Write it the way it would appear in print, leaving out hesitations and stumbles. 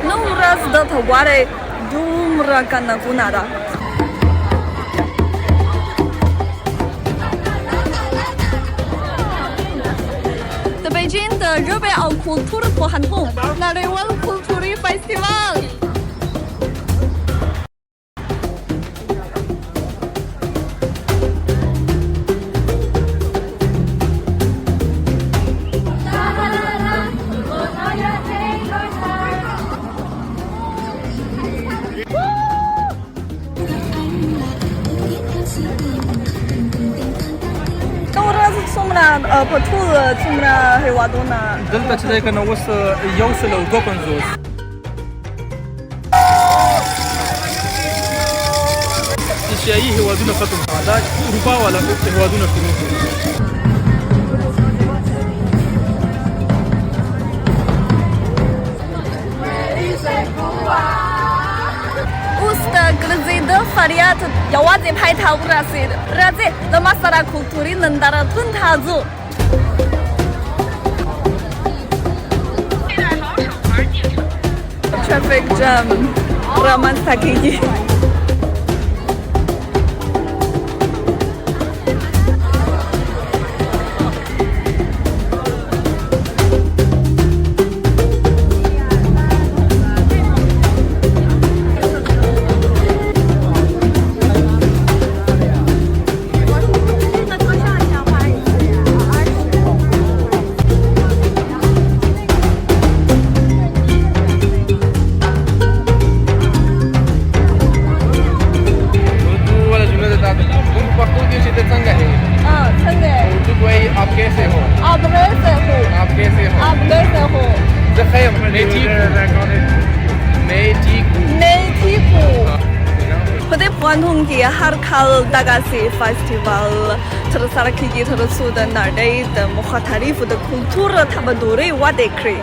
nu raz dat oare dumra kana gunada. 在北京的热贝奥库图尔博汉通，那里湾库图里 festival。Sumra patul sumra hewaduna. Delta ce că nu o să iau să le udop în jos. Deci aici hewaduna fatul. Da, rubaua la hewaduna cu Usta grăzidă fariat yawaze pai ta urasid. Raze la masara culturii nandara tun tazu. Traffic jam. Raman sakiji. Puantung ki har khal dagasi festival tersarakhi ki tersudan nardai de mukhatari fu de kultura tabaduri wa dekri